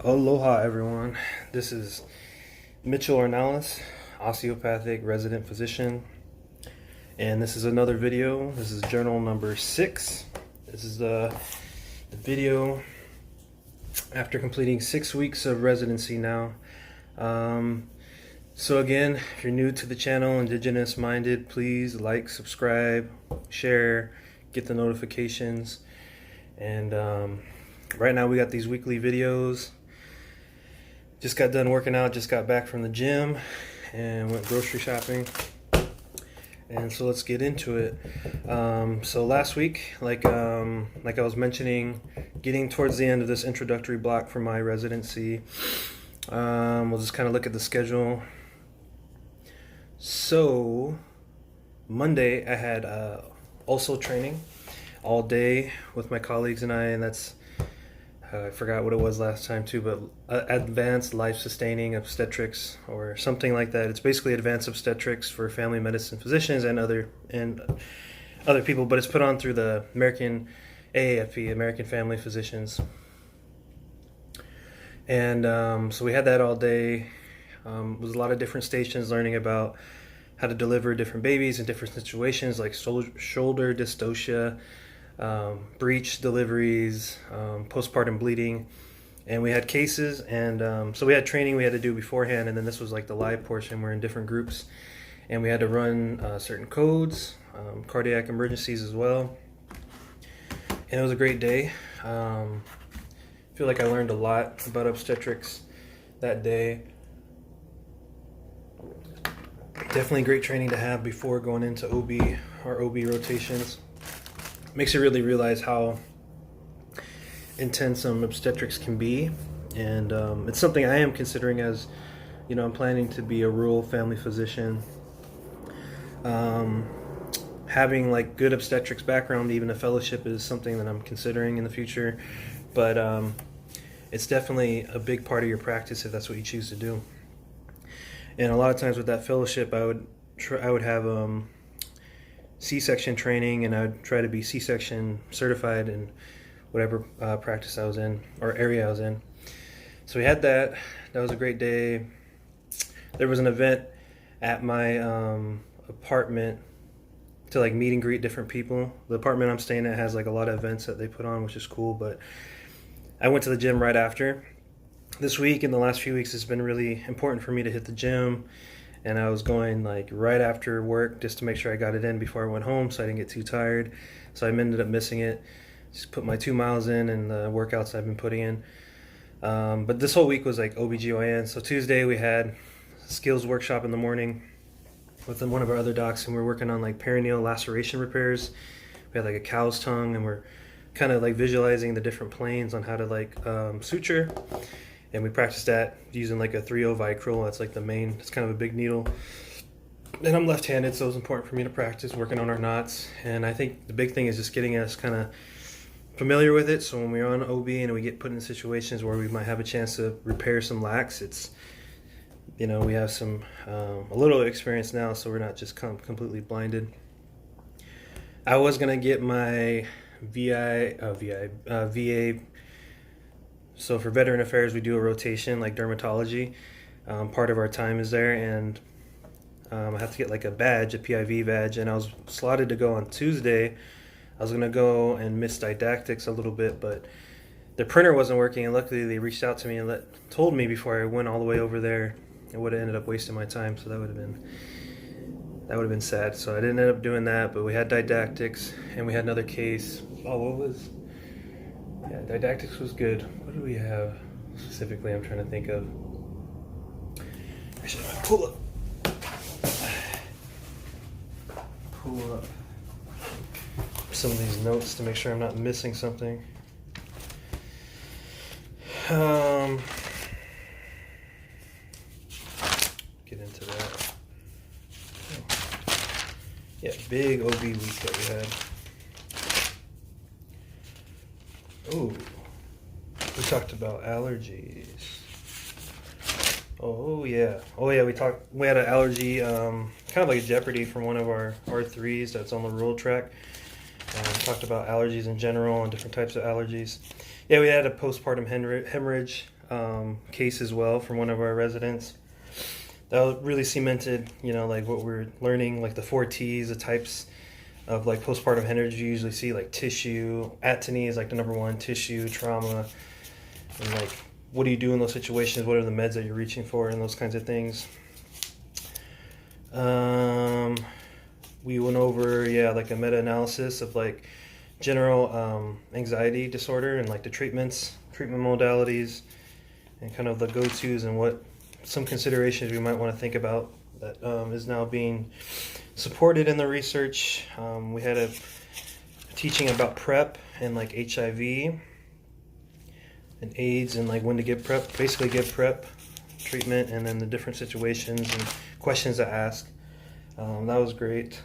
Aloha, everyone. This is Mitchell Ornalis, osteopathic resident physician, and this is another video. This is journal number 6. This is the video after completing 6 weeks of residency now. So again, if you're new to the channel, indigenous minded, please like, subscribe, share, get the notifications. And right now we got these weekly videos. Just got done working out, just got back from the gym and went grocery shopping. And so let's get into it. So last week, like I was mentioning, getting towards the end of this introductory block for my residency, we'll just kind of look at the schedule. So Monday I had also training all day with my colleagues and that's I forgot what it was last time too, but advanced life-sustaining obstetrics or something like that. It's basically advanced obstetrics for family medicine physicians and other people, but it's put on through the American AAFP, American Family Physicians. And so we had that all day. It was a lot of different stations learning about how to deliver different babies in different situations, like shoulder dystocia, breech deliveries, postpartum bleeding, and we had cases, and so we had training we had to do beforehand, and then this was like the live portion. We're in different groups and we had to run certain codes, cardiac emergencies as well, and it was a great day. I feel like I learned a lot about obstetrics that day. Definitely great training to have before going into OB or OB rotations. Makes you really realize how intense obstetrics can be, and it's something I am considering, as you know, I'm planning to be a rural family physician. Having like good obstetrics background, even a fellowship, is something that I'm considering in the future, but it's definitely a big part of your practice if that's what you choose to do. And a lot of times with that fellowship, I would have C-section training, and I would try to be C-section certified in whatever practice I was in or area I was in. So we had that. That was a great day. There was an event at my apartment to like meet and greet different people. The apartment I'm staying at has like a lot of events that they put on, which is cool, but I went to the gym right after. This week, in the last few weeks, it's been really important for me to hit the gym, and I was going like right after work just to make sure I got it in before I went home so I didn't get too tired. So I ended up missing it. Just put my 2 miles in and the workouts I've been putting in. But this whole week was like OBGYN. So Tuesday we had a skills workshop in the morning with one of our other docs, and we're working on like perineal laceration repairs. We had like a cow's tongue, and we're kind of like visualizing the different planes on how to like suture. And we practiced that using like a 3/0 Vicryl. That's like the main, it's kind of a big needle. And I'm left-handed, so it was important for me to practice working on our knots. And I think the big thing is just getting us kind of familiar with it. So when we're on OB and we get put in situations where we might have a chance to repair some lacs, it's, you know, we have some, a little experience now, so we're not just completely blinded. I was going to get my VA. So for Veteran Affairs, we do a rotation like dermatology. Part of our time is there, and I have to get like a badge, a PIV badge, and I was slotted to go on Tuesday. I was going to go and miss didactics a little bit, but the printer wasn't working, and luckily they reached out to me and told me before I went all the way over there. It would have ended up wasting my time, so that would have been sad. So I didn't end up doing that, but we had didactics, and we had another case. Yeah, didactics was good. What do we have specifically? I'm trying to think of. Actually, pull up some of these notes to make sure I'm not missing something. Get into that. Yeah, big OB week that we had. Oh, we talked about allergies. Oh yeah. We had an allergy, kind of like a Jeopardy from one of our R3s that's on the rural track. Talked about allergies in general and different types of allergies. Yeah, we had a postpartum hemorrhage case as well from one of our residents. That really cemented, like what we're learning, like the 4 T's, the types of like postpartum hemorrhage you usually see, like tissue, atony is like the number one, tissue, trauma, and like what do you do in those situations? What are the meds that you're reaching for, and those kinds of things. We went over, like a meta-analysis of like general anxiety disorder and like the treatment modalities, and kind of the go-tos and what some considerations we might want to think about that is now being supported in the research. We had a teaching about PrEP and like HIV and AIDS and like when to get PrEP, basically get PrEP treatment, and then the different situations and questions to ask. That was great.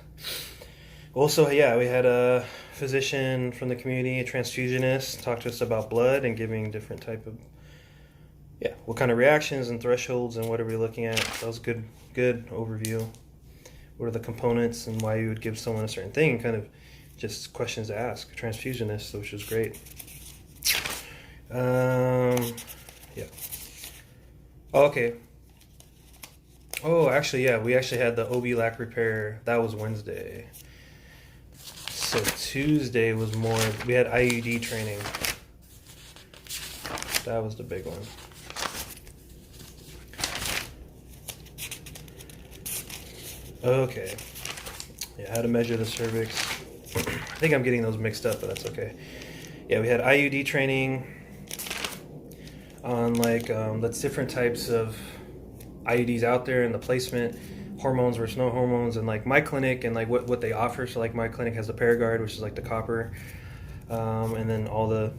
Also, we had a physician from the community, a transfusionist, talk to us about blood and giving different type of, what kind of reactions and thresholds and what are we looking at. That was good overview. What are the components and why you would give someone a certain thing, and kind of just questions to ask a transfusionist, which was great. Oh, okay. Oh, actually, we actually had the OB-LAC repair. That was Wednesday. So Tuesday was we had IUD training. That was the big one. Okay. How to measure the cervix. I think I'm getting those mixed up, but that's okay. We had IUD training on like that's different types of IUDs out there and the placement, hormones versus no hormones, and like my clinic and like what they offer. So like my clinic has the Paragard, which is like the copper, and then all the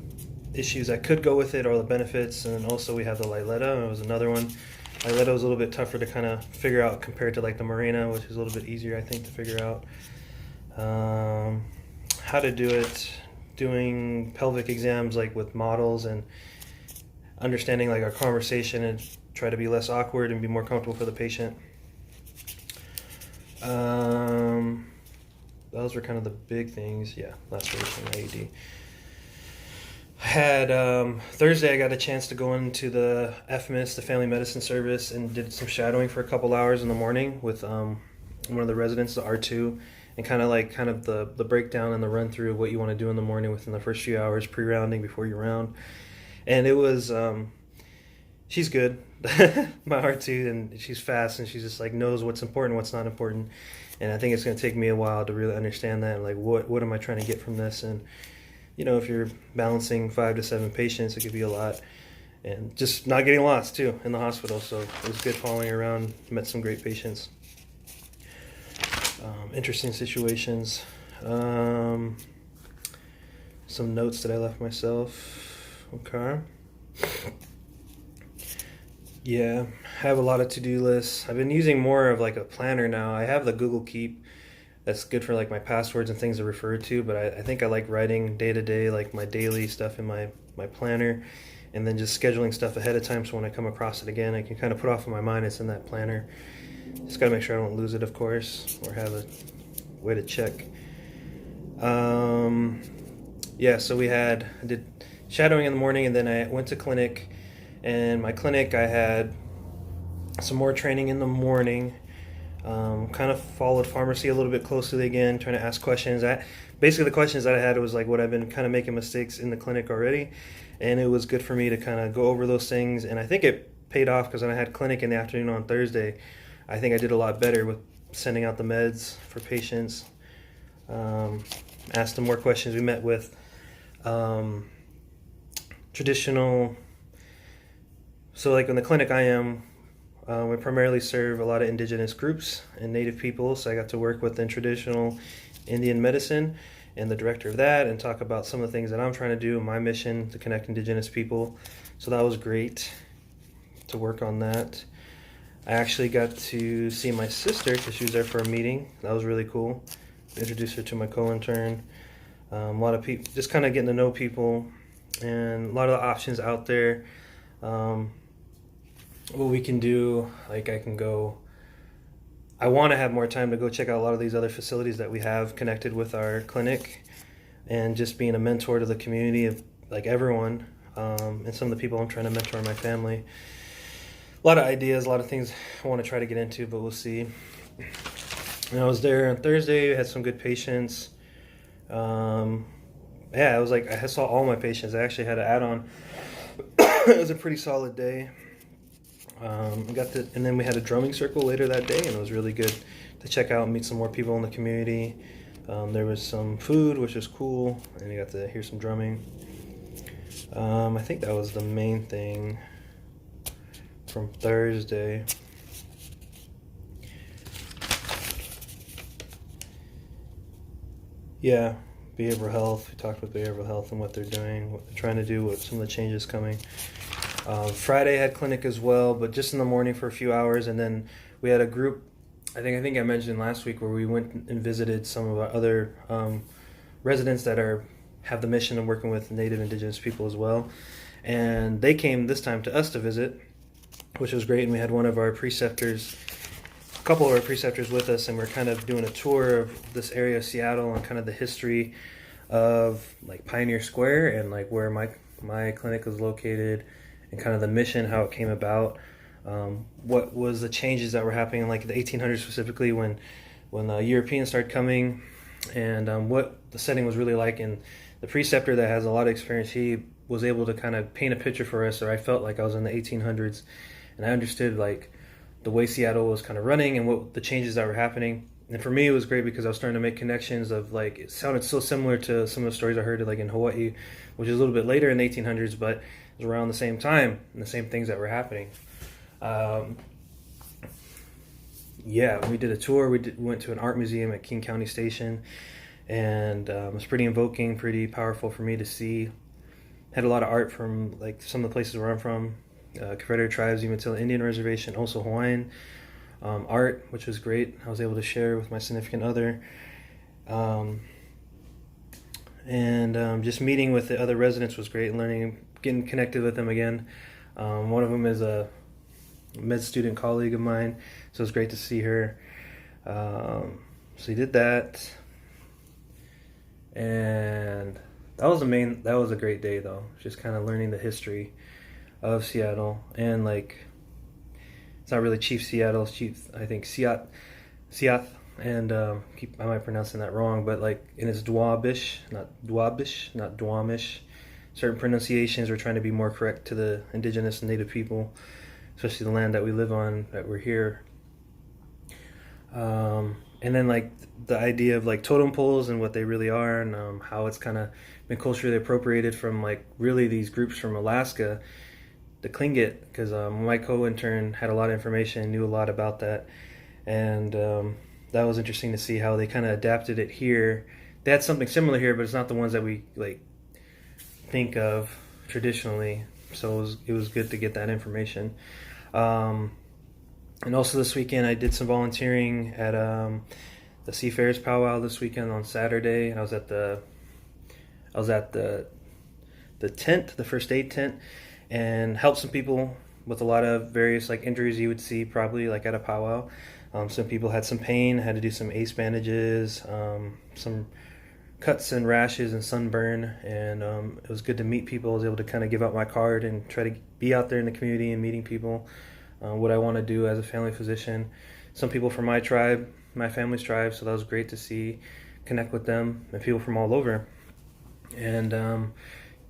issues that could go with it, or the benefits, and then also we have the Liletta. It was another one. Liletta was a little bit tougher to kind of figure out compared to like the Mirena, which is a little bit easier, I think, to figure out. How to do it, doing pelvic exams like with models, and understanding like our conversation and try to be less awkward and be more comfortable for the patient. Those were kind of the big things. Laceration, IUD. Had Thursday I got a chance to go into the FMIS, the Family Medicine Service, and did some shadowing for a couple hours in the morning with one of the residents, the R2, and kind of the breakdown and the run through of what you want to do in the morning within the first few hours pre-rounding before you round. And it was she's good, my R2, and she's fast, and she just like knows what's important, what's not important. And I think it's going to take me a while to really understand that, and like what am I trying to get from this. And if you're balancing 5 to 7 patients, it could be a lot. And just not getting lost, too, in the hospital. So it was good following around, met some great patients. Interesting situations. Some notes that I left myself. Okay. I have a lot of to-do lists. I've been using more of like a planner now. I have the Google Keep. That's good for like my passwords and things to refer to, but I think I like writing day to day, like my daily stuff in my planner, and then just scheduling stuff ahead of time so when I come across it again, I can kind of put off in my mind it's in that planner. Just got to make sure I don't lose it, of course, or have a way to check. So I did shadowing in the morning, and then I went to clinic, and my clinic I had some more training in the morning. Kind of followed pharmacy a little bit closely again, trying to ask questions. Basically, the questions that I had was like what I've been kind of making mistakes in the clinic already, and it was good for me to kind of go over those things. And I think it paid off because when I had clinic in the afternoon on Thursday, I think I did a lot better with sending out the meds for patients. Asked them more questions. We met with traditional. So like in the clinic I am. We primarily serve a lot of indigenous groups and Native people, so I got to work with traditional Indian medicine and the director of that, and talk about some of the things that I'm trying to do in my mission to connect indigenous people. So that was great to work on that. I actually got to see my sister because she was there for a meeting. That was really cool. Introduced her to my co-intern. A lot of people, just kind of getting to know people, and a lot of the options out there. What we can do, like I want to have more time to go check out a lot of these other facilities that we have connected with our clinic, and just being a mentor to the community of like everyone, and some of the people I'm trying to mentor in my family. A lot of ideas, a lot of things I want to try to get into, but we'll see. And I was there on Thursday, had some good patients. Yeah, I saw all my patients. I actually had an add-on. It was a pretty solid day. And then we had a drumming circle later that day, and it was really good to check out and meet some more people in the community. There was some food, which was cool, and you got to hear some drumming. I think that was the main thing from Thursday. Yeah, behavioral health. We talked about behavioral health and what they're doing, what they're trying to do, what some of the changes coming. Friday had clinic as well, but just in the morning for a few hours, and then we had a group. I think I mentioned last week where we went and visited some of our other residents that have the mission of working with Native Indigenous people as well, and they came this time to us to visit, which was great. And we had one of our preceptors, a couple of our preceptors with us, and we're kind of doing a tour of this area of Seattle and kind of the history of like Pioneer Square and like where my clinic was located, and kind of the mission, how it came about, what was the changes that were happening in like the 1800s specifically when the Europeans started coming, and what the setting was really like. And the preceptor that has a lot of experience, he was able to kind of paint a picture for us, or I felt like I was in the 1800s, and I understood like the way Seattle was kind of running and what the changes that were happening. And for me, it was great because I was starting to make connections of like, it sounded so similar to some of the stories I heard like in Hawaii, which is a little bit later in the 1800s, but it was around the same time and the same things that were happening. Yeah, we did a tour. We went to an art museum at King County Station, and it was pretty invoking, pretty powerful for me to see. Had a lot of art from like some of the places where I'm from, Confederate Tribes, Umatilla Indian Reservation, also Hawaiian art, which was great. I was able to share with my significant other, and just meeting with the other residents was great, and learning, getting connected with them again. One of them is a med student colleague of mine, so it was great to see her. So we did that, and that was a great day though, just kind of learning the history of Seattle. And like, it's not really Chief Seattle, it's Chief, I think, Siat, and I might be pronouncing that wrong, but like, and it's Duwamish, not Duwamish. Certain pronunciations we're trying to be more correct to the indigenous and native people, especially the land that we live on, that we're here. And then like the idea of like totem poles and what they really are, and how it's kind of been culturally appropriated from like really these groups from Alaska, the Tlingit, because my co-intern had a lot of information, knew a lot about that, and that was interesting to see how they kind of adapted it here. They had something similar here, but it's not the ones that we like think of traditionally, so it was good to get that information. And also this weekend I did some volunteering at the Seafarers Powwow this weekend on Saturday, and I was at the tent, the first aid tent, and helped some people with a lot of various like injuries you would see probably like at a powwow. Some people had some pain, had to do some ACE bandages, some cuts and rashes and sunburn, and it was good to meet people. I was able to kind of give out my card and try to be out there in the community and meeting people, what I want to do as a family physician. Some people from my tribe, my family's tribe, so that was great to see, connect with them, and people from all over. And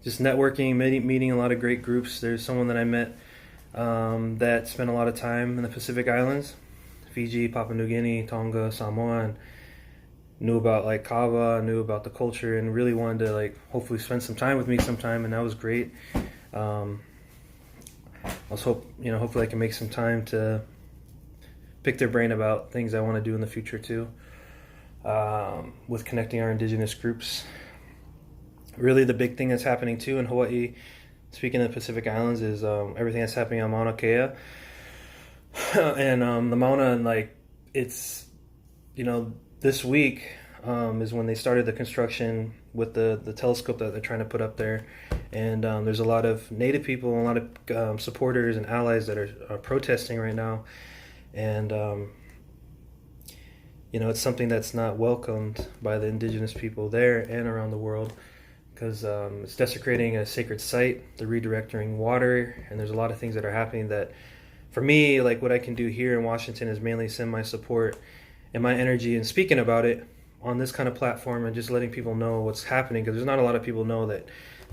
just networking, meeting a lot of great groups. There's someone that I met that spent a lot of time in the Pacific Islands, Fiji, Papua New Guinea, Tonga, Samoa, and knew about like kava, knew about the culture, and really wanted to like hopefully spend some time with me sometime, and that was great. Hopefully I can make some time to pick their brain about things I want to do in the future too, with connecting our indigenous groups. Really the big thing that's happening too in Hawaii, speaking of the Pacific Islands, is everything that's happening on Mauna Kea. And the Mauna, and like, it's, this week is when they started the construction with the telescope that they're trying to put up there. And there's a lot of Native people, a lot of supporters and allies that are protesting right now. And, it's something that's not welcomed by the indigenous people there and around the world, because it's desecrating a sacred site, the redirecting water, and there's a lot of things that are happening that, for me, like what I can do here in Washington is mainly send my support and my energy and speaking about it on this kind of platform and just letting people know what's happening, because there's not a lot of people know that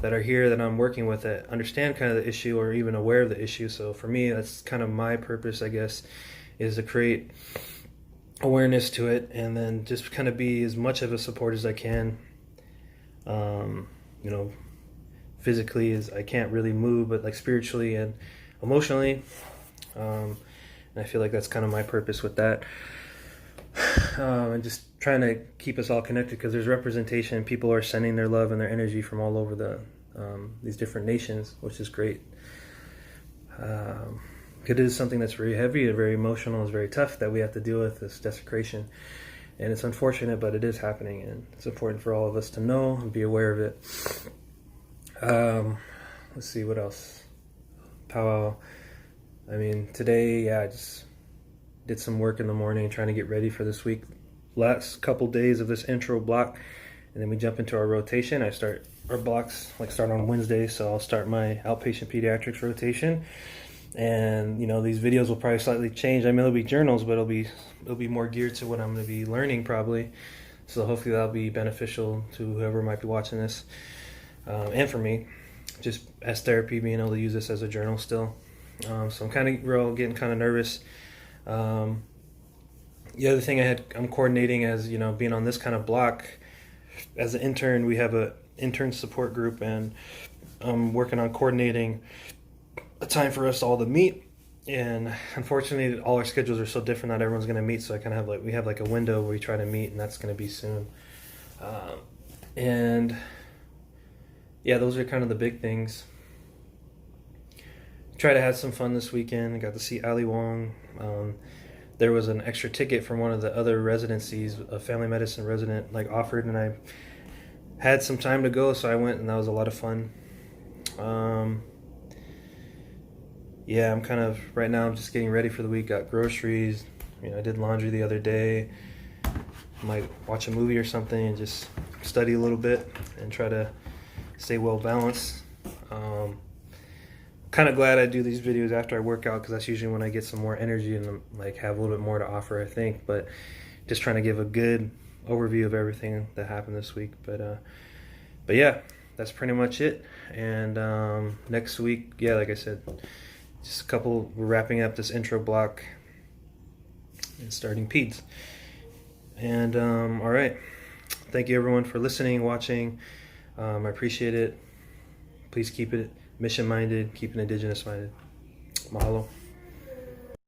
are here that I'm working with that understand kind of the issue or even aware of the issue. So for me, that's kind of my purpose, I guess, is to create awareness to it and then just kind of be as much of a support as I can. You know, physically, as I can't really move, but like spiritually and emotionally. And I feel like that's kind of my purpose with that. And just trying to keep us all connected, because there's representation. People are sending their love and their energy from all over these different nations, which is great. It is something that's very heavy and very emotional. It's very tough that we have to deal with, this desecration. And it's unfortunate, but it is happening, and it's important for all of us to know and be aware of it. Let's see, what else? Powwow. I mean, today, I just did some work in the morning trying to get ready for this week. Last couple days of this intro block, and then we jump into our rotation. Our blocks start on Wednesday, so I'll start my outpatient pediatrics rotation. And these videos will probably slightly change. I mean, it'll be journals, but it'll be more geared to what I'm going to be learning probably. So hopefully that'll be beneficial to whoever might be watching this, and for me, just as therapy, being able to use this as a journal still. So I'm getting kind of nervous. The other thing I'm coordinating as being on this kind of block as an intern. We have a intern support group, and I'm working on coordinating a time for us all to meet. And unfortunately, all our schedules are so different, not everyone's going to meet. So I kind of have we have a window where we try to meet, and that's going to be soon. And yeah, those are kind of the big things. Try to have some fun this weekend. I got to see Ali Wong. There was an extra ticket from one of the other residencies, a family medicine resident offered, and I had some time to go, so I went, and that was a lot of fun. Yeah, I'm kind of, right now I'm just getting ready for the week. Got groceries. I did laundry the other day. Might watch a movie or something and just study a little bit and try to stay well balanced. Kind of glad I do these videos after I work out, because that's usually when I get some more energy and have a little bit more to offer, I think. But just trying to give a good overview of everything that happened this week. But yeah, that's pretty much it. And next week, yeah, like I said, we're wrapping up this intro block and starting peds. And all right, thank you everyone for listening, watching. I appreciate it. Please keep it mission minded, keep it indigenous minded. Mahalo.